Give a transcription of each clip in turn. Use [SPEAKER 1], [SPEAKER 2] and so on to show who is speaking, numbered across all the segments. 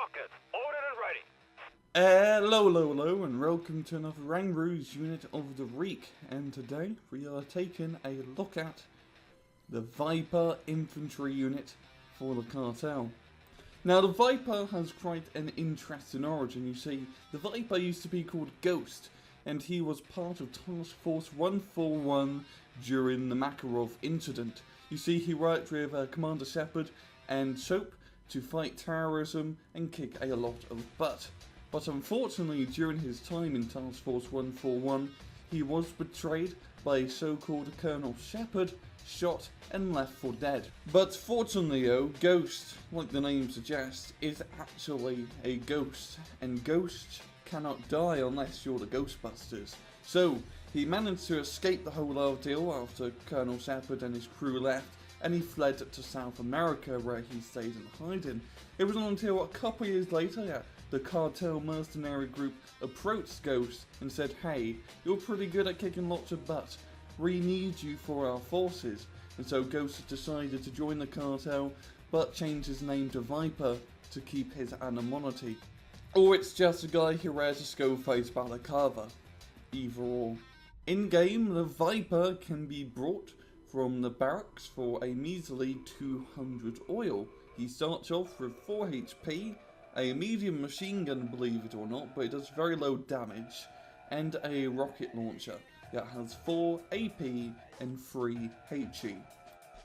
[SPEAKER 1] rocket, ordered and ready.
[SPEAKER 2] Hello, and welcome to another Rangroo's unit of the week. And today we are taking a look at the Viper infantry unit for the cartel. Now, the Viper has quite an interesting origin. You see, the Viper used to be called Ghost, and he was part of Task Force 141 during the Makarov incident. You see, he worked with Commander Shepard and Soap to fight terrorism and kick a lot of butt. But unfortunately, during his time in Task Force 141, he was betrayed by a so-called Colonel Shepard, shot and left for dead. But fortunately though, Ghost, like the name suggests, is actually a ghost, and ghosts cannot die unless you're the Ghostbusters. So, he managed to escape the whole ordeal after Colonel Shepard and his crew left, and he fled to South America where he stayed in hiding. It wasn't until a couple years later that the cartel mercenary group approached Ghost and said, "Hey, you're pretty good at kicking lots of butt. We need you for our forces." And so Ghost decided to join the cartel, but changed his name to Viper to keep his anonymity. Or it's just a guy who wears a skull-face balaclava. Either or. In game, the Viper can be brought from the barracks for a measly 200 oil. He starts off with 4 HP, a medium machine gun, believe it or not, but it does very low damage, and a rocket launcher that has 4 AP and 3 HE.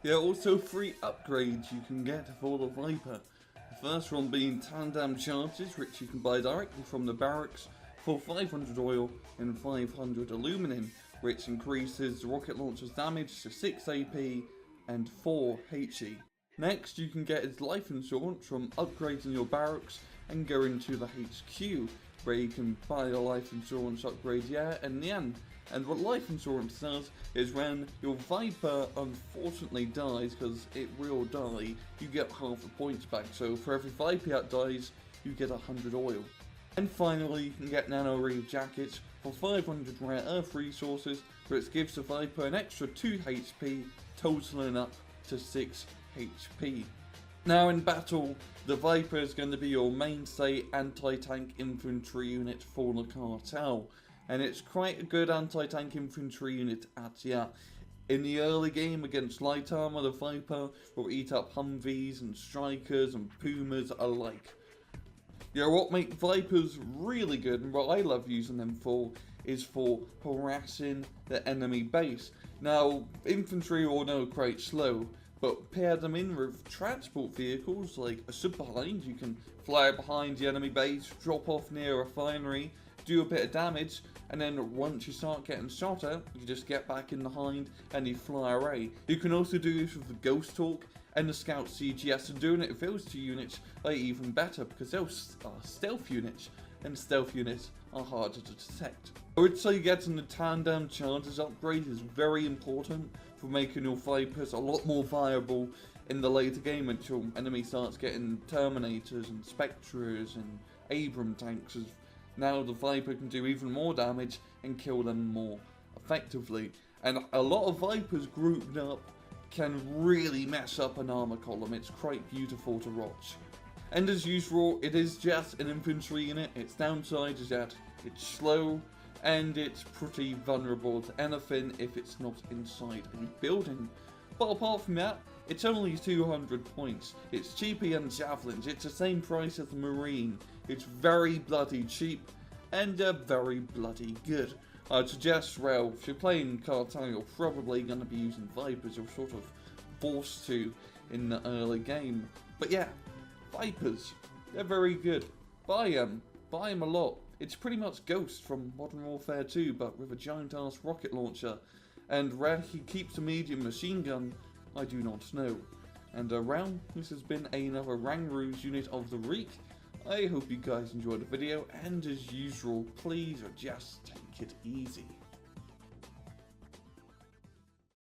[SPEAKER 2] There are also 3 upgrades you can get for the Viper. The first one being tandem charges, which you can buy directly from the barracks for 500 oil and 500 aluminum, which increases the rocket launcher's damage to 6 AP and 4 HE. Next, you can get his life insurance from upgrading your barracks and going to the HQ, where you can buy a life insurance upgrade in the end. And what life insurance does is when your Viper unfortunately dies, because it will die, you get half the points back. So for every Viper that dies, you get 100 oil. And finally, you can get Nano Reef Jackets for 500 rare earth resources, which gives the Viper an extra 2 HP, totaling up to 6 HP. Now in battle, the Viper is going to be your mainstay anti-tank infantry unit for the cartel. And it's quite a good anti-tank infantry unit at that. In the early game against light armor, the Viper will eat up Humvees and Strikers and Pumas alike. What makes Vipers really good, and what I love using them for, is for harassing the enemy base. Now, infantry all know quite slow, but pair them in with transport vehicles like a submarine. You can fly behind the enemy base, drop off near a refinery, do a bit of damage, and then once you start getting shot at, you just get back in the hind and you fly away. You can also do this with the Ghost Talk and the Scout CGS, and doing it with those 2 units are even better because those are stealth units, and stealth units are harder to detect. I would say getting the tandem charges upgrade is very important for making your Vipers a lot more viable in the later game until enemy starts getting Terminators and Spectres and Abram tanks. Now the Viper can do even more damage and kill them more effectively. And a lot of Vipers grouped up can really mess up an armor column. It's quite beautiful to watch. And as usual, it is just an infantry unit. Its downside is that it's slow and it's pretty vulnerable to anything if it's not inside a building. But apart from that, it's only 200 points. It's cheaper than Javelins. It's the same price as the Marine. It's very bloody cheap and very bloody good. I'd suggest, well, if you're playing cartel, you're probably going to be using Vipers. You're sort of forced to in the early game. But yeah, Vipers, they're very good. Buy them a lot. It's pretty much Ghost from Modern Warfare 2, but with a giant-ass rocket launcher. And where he keeps a medium machine gun, I do not know. And around, this has been another Rangroo's unit of the week. I hope you guys enjoyed the video, and as usual, please just take it easy.